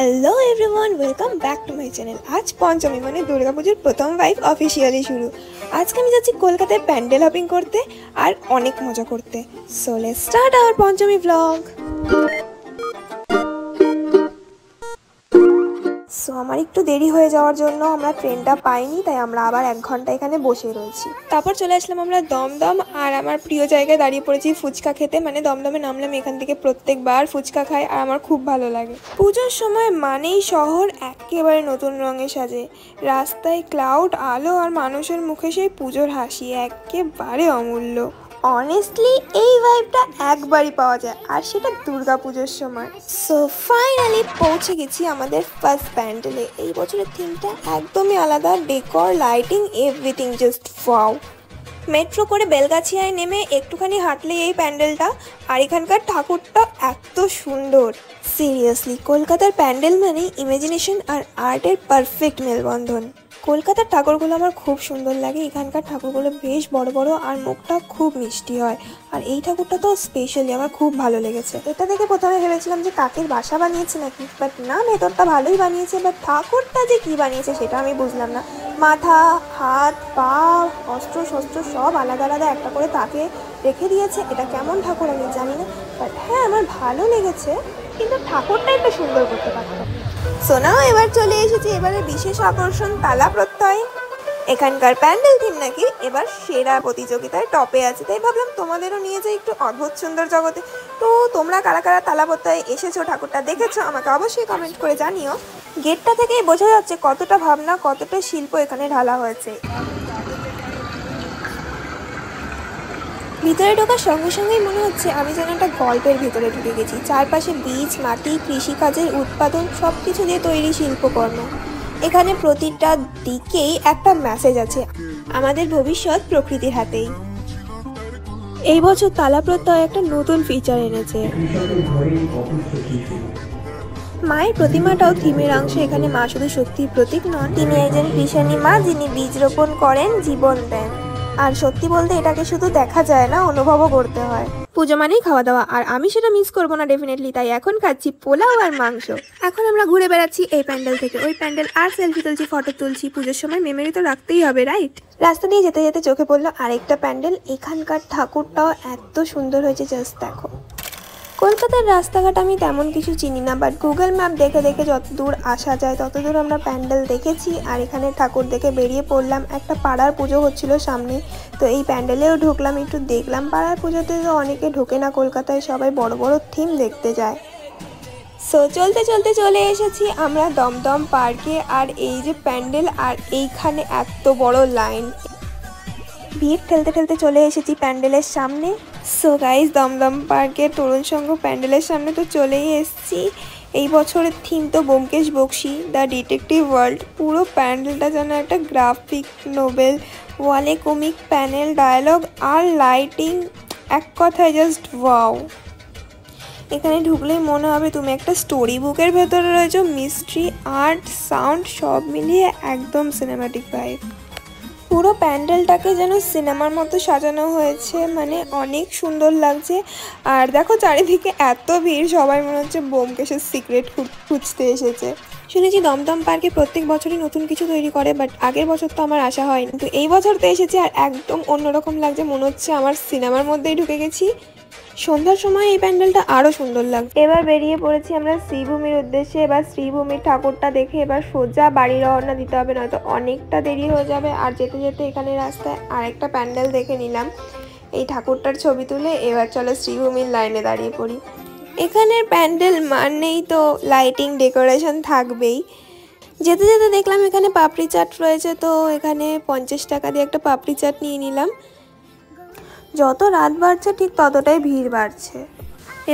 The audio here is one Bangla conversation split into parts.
Hello everyone, welcome back to my channel. আজ পঞ্চমী মানে দুর্গাপুজোর প্রথম ভাইব অফিসিয়ালি শুরু। আজকে আমি যাচ্ছি কলকাতায় প্যান্ডেল হপিং করতে আর অনেক মজা করতে। So let's start our Panchami blog. So আমার একটু দেরি হয়ে যাওয়ার জন্য আমরা ট্রেনটা পাইনি, তাই আমরা আবার 1 ঘন্টা এখানে বসে রয়েছি। তারপর চলে আসলাম আমরা দমদম, আর আমার প্রিয় জায়গায় দাঁড়িয়ে পড়েছি ফুচকা খেতে। মানে দমদমে নামলাম, এখান থেকে প্রত্যেকবার ফুচকা খাই আর আমার খুব ভালো লাগে। পুজোর সময় মানেই শহর একেবারে নতুন রঙে সাজে। রাস্তায় ক্লাউড, আলো আর মানুষের মুখে সেই পুজোর হাসি একেবারে অমূল্য। অনেস্টলি এই ভাইবটা একবারই পাওয়া যায়, আর সেটা দুর্গাপুজোর সময়। সো ফাইনালি পৌঁছে গেছি আমাদের ফার্স্ট প্যান্ডেলে। এই বছরের থিমটা একদমই আলাদা, decor, lighting, everything just wow. Metro করে বেলগাছিয়ায় নেমে একটুখানি হাঁটলে এই প্যান্ডেলটা, আর এখানকার ঠাকুরটা এত সুন্দর। সিরিয়াসলি কলকাতার প্যান্ডেল মানে ইমাজিনেশন আর আর্টের পারফেক্ট মেলবন্ধন। কলকাতার ঠাকুরগুলো আমার খুব সুন্দর লাগে। এখানকার ঠাকুরগুলো বেশ বড় বড় আর মুখটা খুব মিষ্টি হয়, আর এই ঠাকুরটা তো স্পেশালি আমার খুব ভালো লেগেছে। এটা দেখে প্রথমে ভেবেছিলাম যে কাকের বাসা বানিয়েছে নাকি, বাট না, ভেতরটা ভালোই বানিয়েছে। বাট ঠাকুরটা যে কি বানিয়েছে সেটা আমি বুঝলাম না। মাথা, হাত, পা, অস্ত্র শস্ত্র সব আলাদা আলাদা একটা করে তাকে রেখে দিয়েছে। এটা কেমন ঠাকুর আমি জানি না, বাট হ্যাঁ আমার ভালো লেগেছে, কিন্তু ঠাকুরটা একটু সুন্দর করতে পারতো। সোনাও এবার চলে এসেছি এবারে বিশেষ আকর্ষণ তালা প্রত্যয়। এখানকার প্যান্ডেল থিম নাকি এবার সেরা প্রতিযোগিতায় টপে আছে, তাই ভাবলাম তোমাদেরও নিয়ে যাই একটু অদ্ভুত সুন্দর জগতে। তো তোমরা কারা কারা তালা প্রত্যয় এসেছো, ঠাকুরটা দেখেছো, আমাকে অবশ্যই কমেন্ট করে জানিও। গেটটা থেকেই বোঝা যাচ্ছে কতটা ভাবনা, কতটা শিল্প এখানে ঢালা হয়েছে। ভিতরে ঢোকার সঙ্গে সঙ্গেই মনে হচ্ছে আমি যেন একটা গল্পের ভিতরে ঢুকে গেছি। চারপাশে বীজ, মাটি, কৃষিকাজের উৎপাদন সব কিছু দিয়ে তৈরি শিল্পকর্ম। এখানে প্রতিটা দিকেই একটা মেসেজ আছে, আমাদের ভবিষ্যৎ প্রকৃতির হাতেই। এই বছর তালা প্রত্যয় একটা নতুন ফিচার এনেছে। মায়ের প্রতিমাটাও থিমের অংশ। এখানে মা শুধু শক্তির প্রতীক নন, তিনি একজন কৃষাণী মা, যিনি বীজ রোপণ করেন, জীবন দেন। আর সত্যি বলতে এটাকে শুধু দেখা যায় না, অনুভবও করতে হয়। পুজো মানেই খাওয়া দাওয়া, আর আমি সেটা মিস করবো না ডেফিনেটলি। তাই এখন খাচ্ছি পোলাও আর মাংস। এখন আমরা ঘুরে বেড়াচ্ছি এই প্যান্ডেল থেকে ওই প্যান্ডেল, আর সেলফি তুলছি, ফটো তুলছি। পুজোর সময় মেমোরি তো রাখতেই হবে, রাইট? রাস্তা দিয়ে যেতে যেতে চোখে পড়লো আরেকটা প্যান্ডেল। এখানকার ঠাকুরটাও এত সুন্দর হয়েছে, জাস্ট দেখো। কলকাতার রাস্তাঘাট আমি তেমন কিছু চিনি না, বাট গুগল ম্যাপ দেখে দেখে যত দূর আসা যায় তত দূর আমরা প্যান্ডেল দেখেছি। আর এখানে ঠাকুর দেখে বেরিয়ে পড়লাম। একটা পাড়ার পুজো হচ্ছিল সামনে, তো এই প্যান্ডেলেও ঢুকলাম, একটু দেখলাম। পাড়ার পুজোতে তো অনেকে ঢোকে না কলকাতায়, সবাই বড় বড় থিম দেখতে যায়। সো চলতে চলতে চলে এসেছি আমরা দমদম পার্কে, আর এই যে প্যান্ডেল, আর এইখানে এত বড় লাইন। ভিড় ঠেলতে ঠেলতে চলে এসেছি প্যান্ডেলের সামনে। সো গাইজ, দমদম পার্কের তরুণ সংঘ প্যান্ডেলের সামনে তো চলেই এসেছি। এই বছরের থিম তো Byomkesh Bakshi, the detective world. পুরো প্যান্ডেলটা যেন একটা গ্রাফিক নোবেল। ওয়ালে কমিক প্যানেল, ডায়ালগ আর লাইটিং, এক কথায় জাস্ট ওয়াও। এখানে ঢুকলেই মনে হবে তুমি একটা স্টোরি বুকের ভেতরে রয়েছো। মিস্ট্রি, আর্ট, সাউন্ড সব মিলিয়ে একদম সিনেম্যাটিক ভাইব। পুরো প্যান্ডেলটাকে যেন সিনেমার মতো সাজানো হয়েছে, মানে অনেক সুন্দর লাগছে। আর দেখো চারিদিকে এত ভিড়, সবাই মনে হচ্ছে ব্যোমকেশের সিক্রেট খুঁজতে এসেছে। শুনেছি দমদম পার্কে প্রত্যেক বছরই নতুন কিছু তৈরি করে, বাট আগের বছর তো আমার আসা হয়নি, কিন্তু এই বছর তো এসেছে আর একদম অন্যরকম লাগছে। মনে হচ্ছে আমার সিনেমার মধ্যেই ঢুকে গেছি। সন্ধ্যার সময় এই প্যান্ডেলটা আরো সুন্দর লাগছে। এবার বেরিয়ে পড়েছি আমরা শ্রীভূমির উদ্দেশ্যে। এবার শ্রীভূমির ঠাকুরটা দেখে এবার সোজা বাড়ি রওনা দিতে হবে, নয়তো অনেকটা দেরি হয়ে যাবে। আর যেতে যেতে এখানে রাস্তায় আরেকটা প্যান্ডেল দেখে নিলাম, এই ঠাকুরটার ছবি তুলে এবার চলো শ্রীভূমির লাইনে দাঁড়িয়ে পড়ি। এখানের প্যান্ডেল মানেই তো লাইটিং, ডেকোরেশন থাকবেই। যেতে যেতে দেখলাম এখানে পাপড়ি চাট রয়েছে, তো এখানে 50 টাকা দিয়ে একটা পাপড়ি চাট নিয়ে নিলাম। যত রাত বাড়ছে ঠিক ততটাই ভিড় বাড়ছে।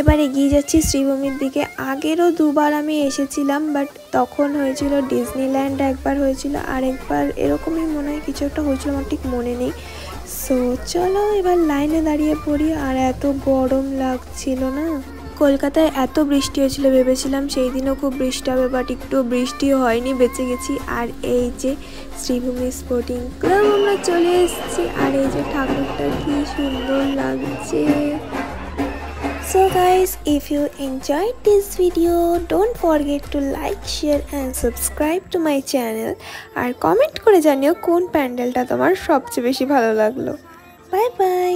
এবার এগিয়ে যাচ্ছি শ্রীভূমির দিকে। আগেরও দুবার আমি এসেছিলাম, বাট তখন হয়েছিল ডিজনিল্যান্ড একবার হয়েছিল, আর একবার এরকমই মনে হয় কিছু একটা হয়েছিল, আমার ঠিক মনে নেই। সো চলো এবার লাইনে দাঁড়িয়ে পড়ি। আর এত গরম লাগছিল না। কলকাতায় এত বৃষ্টি হয়েছিল, ভেবেছিলাম সেই দিনও খুব বৃষ্টি হবে, বাট একটু বৃষ্টিও হয়নি, বেঁচে গেছি। আর এই যে শ্রীভূমি স্পোর্টিং ক্লাব আমরা চলে এসেছি, আর এই যে ঠাকুরটা কি সুন্দর লাগছে। So guys, if you enjoyed this video, don't forget to like, share and subscribe to my channel. আর কমেন্ট করে জানিও কোন প্যান্ডেলটা তোমার সবচেয়ে বেশি ভালো লাগলো। Bye by.